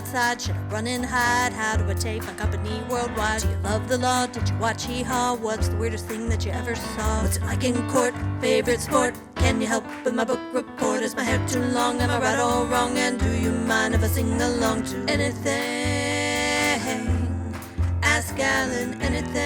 outside? Should I run and hide? How do I take my company worldwide? Do you love the law? Did you watch Hee-Haw? What's the weirdest thing that you ever saw? What's it like in court? Favorite sport? Can you help with my book report? Is my hair too long? Am I right or wrong? And do you mind if I sing along to anything? Ask Alan anything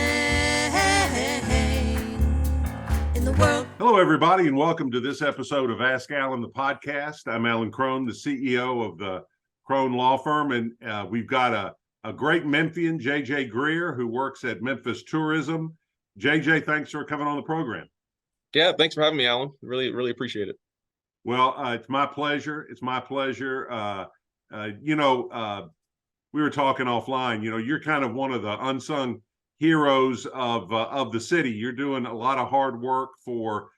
in the world. Hello, everybody, and welcome to this episode of Ask Alan, the podcast. I'm Alan Crone, the CEO of the Crone Law Firm, and we've got a great Memphian, JJ Greer, who works at Memphis Tourism. JJ, thanks for coming on the program. Yeah, thanks for having me, Alan. Really appreciate it. Well, it's my pleasure. It's my pleasure. We were talking offline. You know, you're kind of one of the unsung heroes of the city. You're doing a lot of hard work for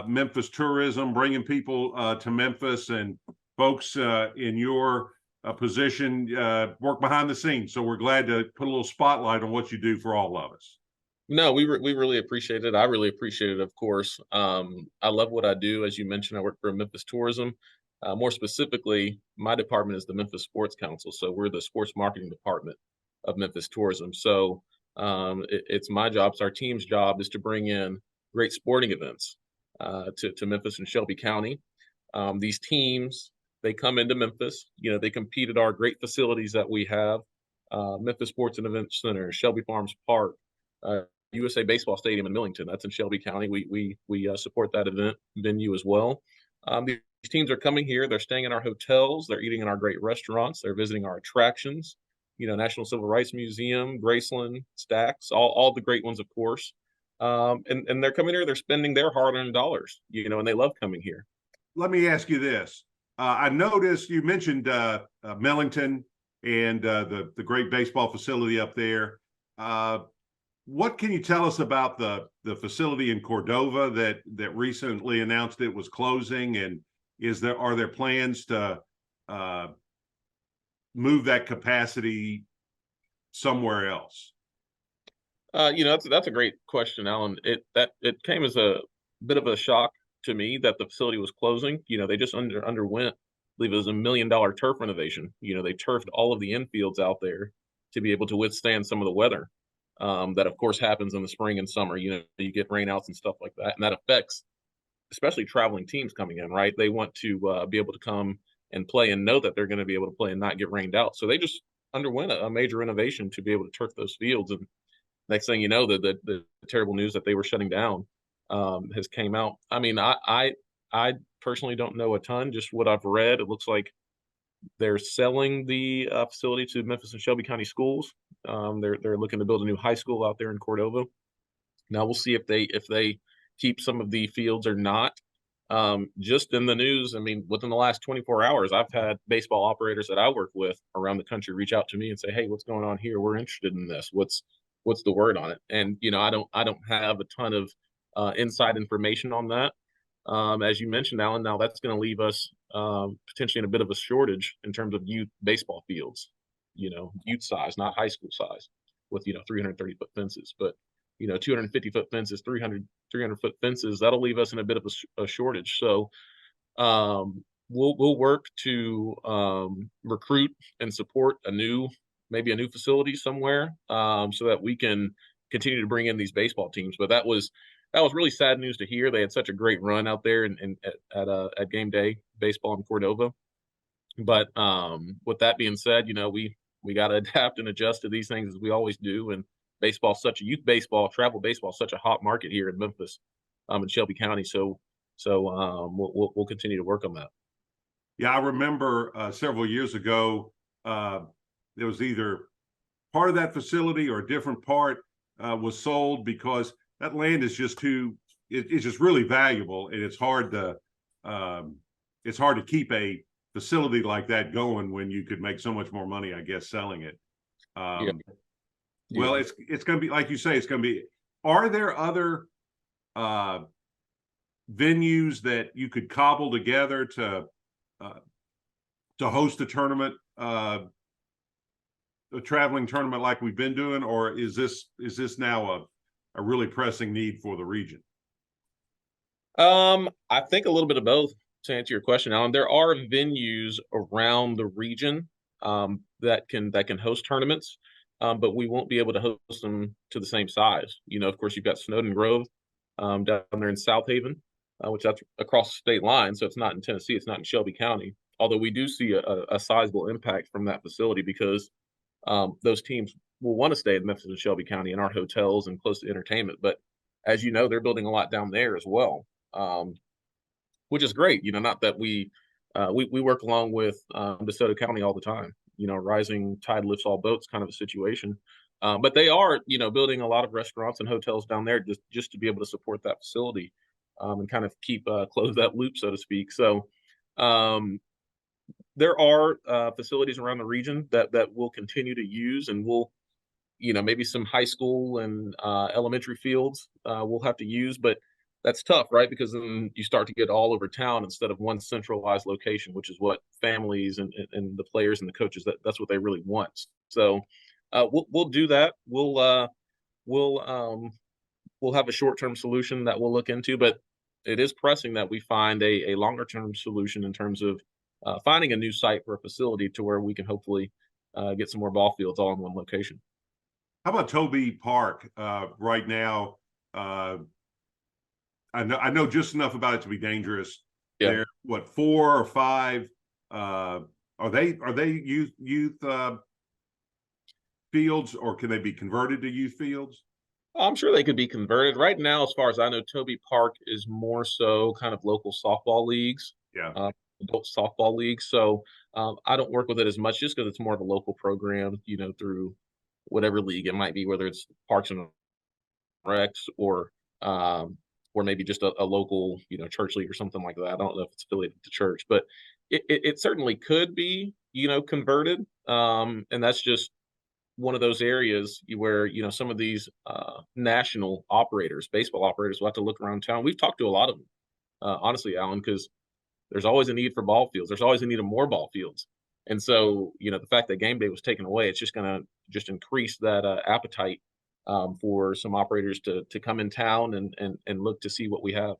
Memphis tourism, bringing people to Memphis, and folks in your position work behind the scenes. So we're glad to put a little spotlight on what you do for all of us. No, we really appreciate it. I really appreciate it, of course. I love what I do. As you mentioned, I work for Memphis Tourism. More specifically, my department is the Memphis Sports Council. So we're the sports marketing department of Memphis Tourism. So it's my job, it's our team's job, is to bring in great sporting events to Memphis and Shelby County. These teams, they come into Memphis, they compete at our great facilities that we have, Memphis Sports and Event Center, Shelby Farms Park, USA Baseball Stadium in Millington. That's in Shelby County. We support that event venue as well. These teams are coming here. They're staying in our hotels. They're eating in our great restaurants. They're visiting our attractions. National Civil Rights Museum, Graceland, Stax, all the great ones, of course. And they're coming here. They're spending their hard-earned dollars. And they love coming here. Let me ask you this. I noticed you mentioned Millington and the great baseball facility up there. What can you tell us about the facility in Cordova that recently announced it was closing? And are there plans to move that capacity somewhere else? That's a great question, Alan. It came as a bit of a shock to me that the facility was closing. They just underwent, I believe it was $1 million turf renovation. They turfed all of the infields out there to be able to withstand some of the weather that, of course, happens in the spring and summer. You get rainouts and stuff like that, and that affects especially traveling teams coming in, right? They want to be able to come and play and know that they're going to be able to play and not get rained out. So they just underwent a major renovation to be able to turf those fields. And next thing you know, the terrible news that they were shutting down has came out. I mean, I personally don't know a ton, just what I've read. It looks like they're selling the facility to Memphis and Shelby County schools. They're looking to build a new high school out there in Cordova. Now we'll see if they keep some of the fields or not. Just in the news, I mean, within the last 24 hours, I've had baseball operators that I work with around the country reach out to me and say, "Hey, what's going on here? We're interested in this. What's the word on it?" And I don't have a ton of inside information on that. As you mentioned, Alan, now that's going to leave us potentially in a bit of a shortage in terms of youth baseball fields. Youth size, not high school size, with 330-foot fences, but 250-foot fences, 300-foot fences. That'll leave us in a bit of a shortage. So we'll work to recruit and support maybe a new facility somewhere, so that we can continue to bring in these baseball teams. But that was really sad news to hear. They had such a great run out there at game day baseball in Cordova. But with that being said, we got to adapt and adjust to these things, as we always do. And baseball, travel baseball, such a hot market here in Memphis, in Shelby County. So we'll continue to work on that. Yeah, I remember several years ago, there was either part of that facility or a different part was sold because that land is just it's just really valuable, and it's hard to keep a facility like that going when you could make so much more money, I guess, selling it. Yeah. Well, it's going to be, like you say, it's going to be. Are there other venues that you could cobble together to host a tournament, a traveling tournament like we've been doing, or is this now a really pressing need for the region? I think a little bit of both, to answer your question, Alan. There are venues around the region that can host tournaments, but we won't be able to host them to the same size. Of course, you've got Snowden Grove down there in South Haven, which that's across the state line, so it's not in Tennessee, it's not in Shelby County. Although we do see a sizable impact from that facility because those teams will want to stay in Memphis and Shelby County in our hotels and close to entertainment. But as you know, they're building a lot down there as well, which is great. Not that we work along with DeSoto County all the time. Rising tide lifts all boats kind of a situation. But they are, building a lot of restaurants and hotels down there just to be able to support that facility and kind of keep close that loop, so to speak. So there are facilities around the region that we'll continue to use, and we'll, maybe some high school and elementary fields we'll have to use, but that's tough, right? Because then you start to get all over town instead of one centralized location, which is what families and the players and the coaches, that's what they really want. So we'll do that. We'll have a short-term solution that we'll look into, but it is pressing that we find a longer-term solution in terms of finding a new site for a facility to where we can hopefully get some more ball fields all in one location. How about Toby Park right now? I know just enough about it to be dangerous. Yeah. They're what, 4 or 5? Are they youth fields, or can they be converted to youth fields? I'm sure they could be converted. Right now, as far as I know, Toby Park is more so kind of local softball leagues. Yeah. Adult softball leagues. So I don't work with it as much just because it's more of a local program, through whatever league it might be, whether it's Parks and Recs or maybe just a local, church league or something like that. I don't know if it's affiliated to church, but it certainly could be, converted. And that's just one of those areas where, some of these national operators, baseball operators, will have to look around town. We've talked to a lot of them, honestly, Alan, because there's always a need for ball fields. There's always a need of more ball fields. And so, the fact that game day was taken away, it's just going to just increase that appetite for some operators to come in town and look to see what we have.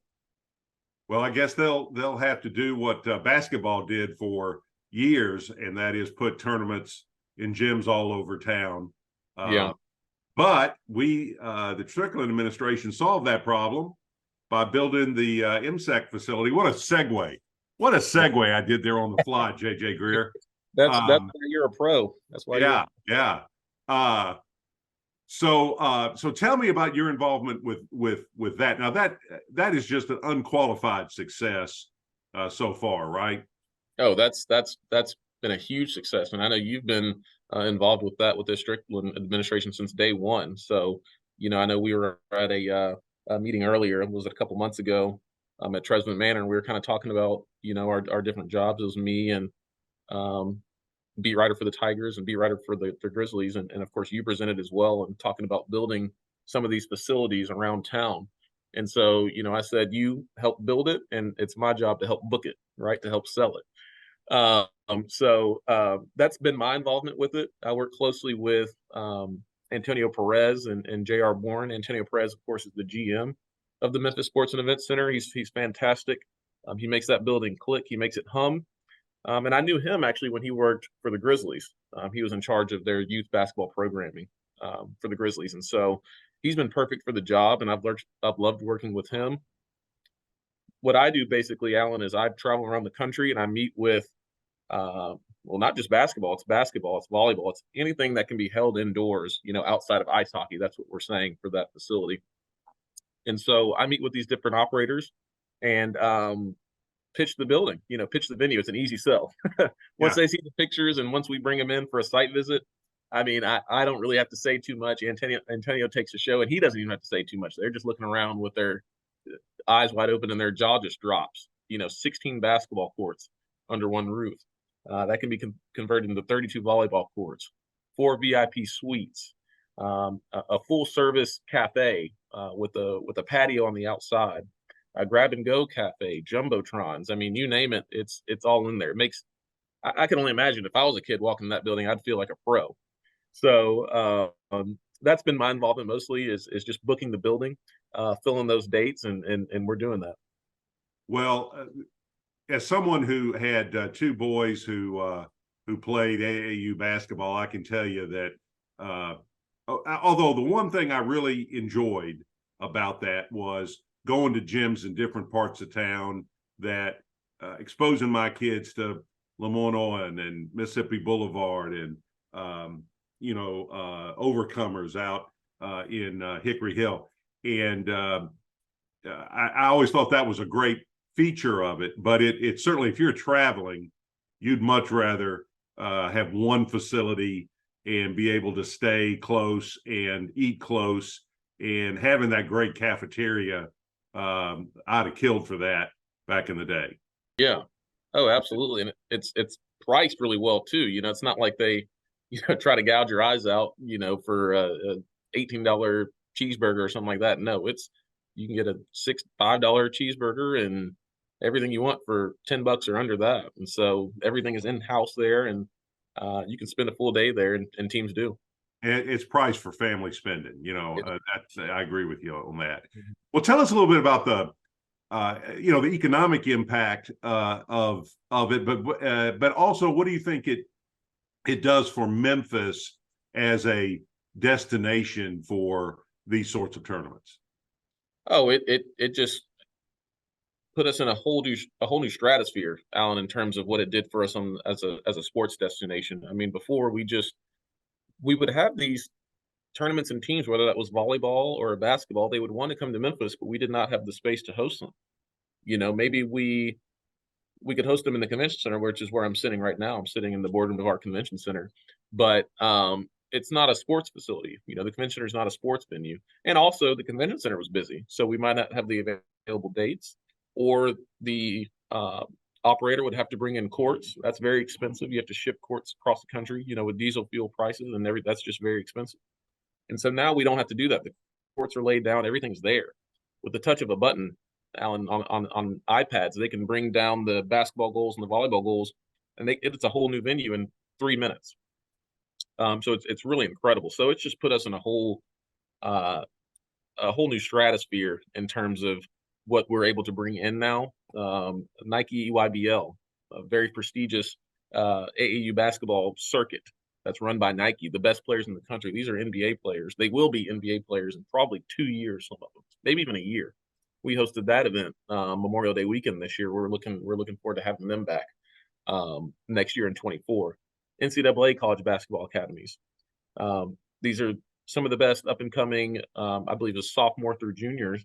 Well, I guess they'll have to do what basketball did for years, and that is put tournaments in gyms all over town. Yeah. But the Strickland administration solved that problem by building the MSEC facility. What a segue I did there on the fly, JJ Greer. That's why you're a pro. That's why. Yeah. So tell me about your involvement with that. Now that is just an unqualified success so far, right? Oh, that's been a huge success, and I know you've been involved with that with the Strickland administration since day one. So I know we were at a meeting earlier. It was a couple months ago at Tresman Manor, and we were kind of talking about our different jobs. It was me and beat writer for the Tigers and beat writer for the Grizzlies, and of course you presented as well, and talking about building some of these facilities around town. And so I said, you help build it, and it's my job to help book it, right, to help sell it. So that's been my involvement with it. I work closely with Antonio Perez and J.R. Bourne. Antonio Perez, of course, is the GM of the Memphis Sports and Events Center. He's fantastic. He makes that building click. He makes it hum. And I knew him actually when he worked for the Grizzlies. He was in charge of their youth basketball programming for the Grizzlies. And so he's been perfect for the job, and I've loved working with him. What I do basically, Alan, is I travel around the country and I meet with, not just basketball, it's volleyball, it's anything that can be held indoors, outside of ice hockey. That's what we're saying for that facility. And so I meet with these different operators and pitch the building, pitch the venue. It's an easy sell. Once they see the pictures and once we bring them in for a site visit, I mean, I don't really have to say too much. Antonio takes the show, and he doesn't even have to say too much. They're just looking around with their eyes wide open and their jaw just drops. 16 basketball courts under one roof. That can be converted into 32 volleyball courts, 4 VIP suites, a full service cafe with a patio on the outside, a grab and go cafe, jumbotrons. I mean, you name it, it's all in there. It makes, I can only imagine if I was a kid walking in that building, I'd feel like a pro. So that's been my involvement mostly is just booking the building, filling those dates, and we're doing that. Well, as someone who had 2 boys who who played AAU basketball, I can tell you that although the one thing I really enjoyed about that was going to gyms in different parts of town, that exposing my kids to Lemoyne and Mississippi Boulevard and Overcomers out in Hickory Hill. And I always thought that was a great feature of it, but it certainly, if you're traveling, you'd much rather have one facility and be able to stay close and eat close, and having that great cafeteria. I'd have killed for that back in the day. Yeah. Oh, absolutely. And it's priced really well too. It's not like they, try to gouge your eyes out, for a $18 cheeseburger or something like that. No, you can get a $5 cheeseburger and everything you want for $10 or under that. And so everything is in-house there, and you can spend a full day there, and teams do. And it's priced for family spending, I agree with you on that. Mhm. Well, tell us a little bit about the economic impact of it, but also, what do you think it does for Memphis as a destination for these sorts of tournaments? Oh, it just put us in a whole new stratosphere, Alan, in terms of what it did for us as a sports destination. I mean, before we would have these tournaments and teams, whether that was volleyball or basketball, they would want to come to Memphis, but we did not have the space to host them. Maybe we could host them in the convention center, which is where I'm sitting right now. I'm sitting in the boardroom of our convention center, but it's not a sports facility. The convention center is not a sports venue, and also the convention center was busy, so we might not have the available dates, or the operator would have to bring in courts. That's very expensive. You have to ship courts across the country, with diesel fuel prices and that's just very expensive. And so now we don't have to do that. The courts are laid down. Everything's there. With the touch of a button, Alan, on iPads, they can bring down the basketball goals and the volleyball goals, and it's a whole new venue in 3 minutes. So it's really incredible. So it's just put us in a whole new stratosphere in terms of what we're able to bring in now. Nike EYBL, a very prestigious AAU basketball circuit that's run by Nike, the best players in the country. These are NBA players. They will be NBA players in probably 2 years, some of them, maybe even a year. We hosted that event Memorial Day weekend this year. We're looking forward to having them back next year in 24. NCAA college basketball academies. These are some of the best up and coming, I believe, is sophomore through juniors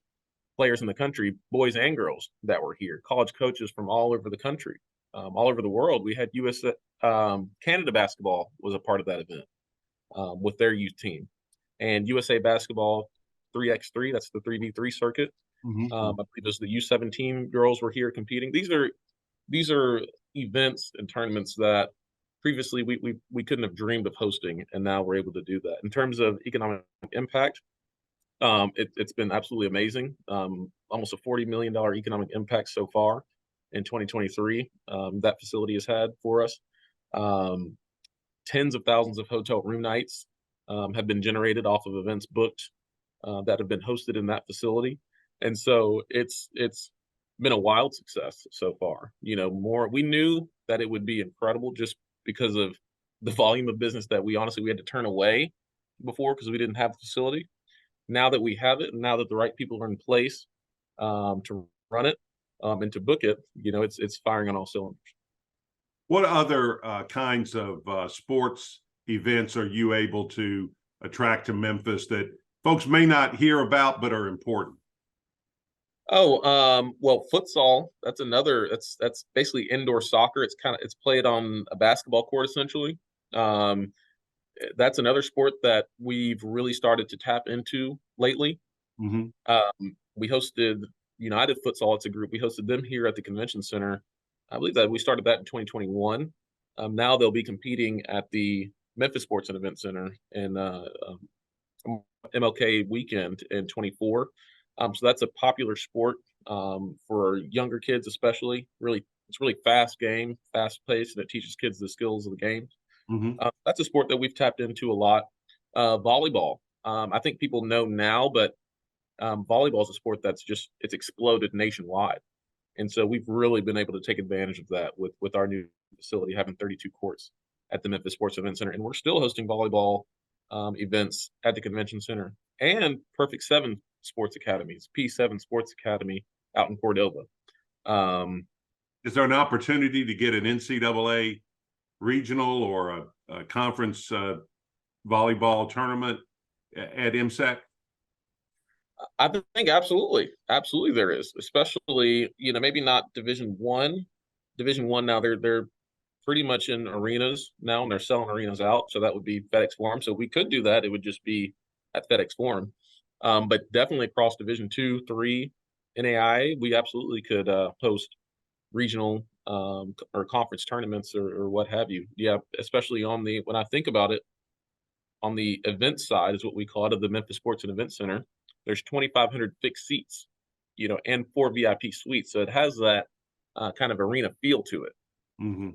players in the country, boys and girls, that were here. College coaches from all over the country, all over the world. We had Canada basketball was a part of that event with their youth team, and USA basketball 3x3. That's the 3v3 circuit. Mm-hmm. I believe it was the U17 girls were here competing. These are events and tournaments that previously we couldn't have dreamed of hosting, and now we're able to do that. In terms of economic impact, it's been absolutely amazing. Almost a $40 million economic impact so far in 2023 that facility has had for us. Tens of thousands of hotel room nights have been generated off of events booked that have been hosted in that facility. And so it's been a wild success so far. We knew that it would be incredible just because of the volume of business that we had to turn away before because we didn't have the facility. Now that we have it, and now that the right people are in place to run it and to book it, it's firing on all cylinders. What other kinds of sports events are you able to attract to Memphis that folks may not hear about but are important? Oh, well, futsal, that's basically indoor soccer. It's played on a basketball court essentially. That's another sport that we've really started to tap into lately. Mm-hmm. We hosted United Futsal. It's a group. We hosted them here at the convention center. I believe that we started that in 2021. Now they'll be competing at the Memphis Sports and Event Center in MLK weekend in 24. So that's a popular sport for younger kids, especially. It's really fast game, fast paced, and it teaches kids the skills of the game. Mm-hmm. That's a sport that we've tapped into a lot. Volleyball. I think people know now, but volleyball is a sport it's exploded nationwide. And so we've really been able to take advantage of that with our new facility having 32 courts. at the Memphis Sports Event Center, and we're still hosting volleyball events at the convention center, and Perfect 7 Sports Academy. It's P7 Sports Academy out in Cordova. Is there an opportunity to get an NCAA regional or a conference volleyball tournament at MSEC? I think absolutely there is, especially, maybe not Division One. Division One now they're pretty much in arenas now, and they're selling arenas out. So that would be FedEx Forum. So we could do that. It would just be at FedEx Forum. But definitely across Division 2, 3, NAIA, we absolutely could host regional or conference tournaments or what have you. Yeah, especially when I think about it, on the event side is what we call it, of the Memphis Sports and Event Center. There's 2,500 fixed seats, and 4 VIP suites. So it has that kind of arena feel to it. And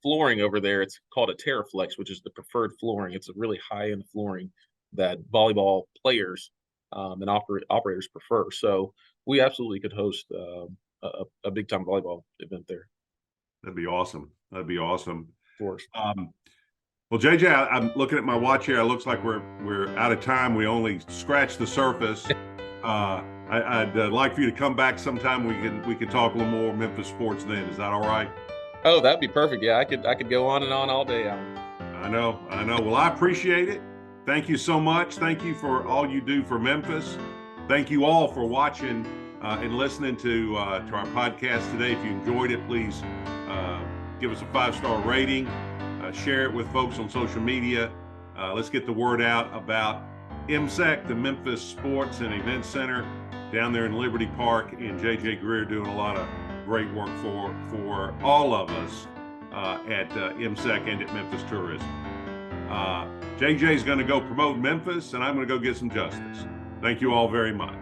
flooring over there, it's called a Terraflex, which is the preferred flooring. It's a really high-end flooring that volleyball players and operators prefer. So we absolutely could host a big-time volleyball event there. That'd be awesome. That'd be awesome. Of course. Well, JJ, I'm looking at my watch here. It looks like we're out of time. We only scratched the surface. I'd like for you to come back sometime. We can talk a little more Memphis sports then. Is that all right? Oh, that'd be perfect. Yeah, I could go on and on all day, Alan. I know. Well, I appreciate it. Thank you so much. Thank you for all you do for Memphis. Thank you all for watching and listening to our podcast today. If you enjoyed it, please give us a 5-star rating. Share it with folks on social media. Let's get the word out about MSEC, the Memphis Sports and Event Center down there in Liberty Park, and JJ Greer doing a lot of great work for all of us at MSEC and at Memphis Tourism. JJ is going to go promote Memphis, and I'm going to go get some justice. Thank you all very much.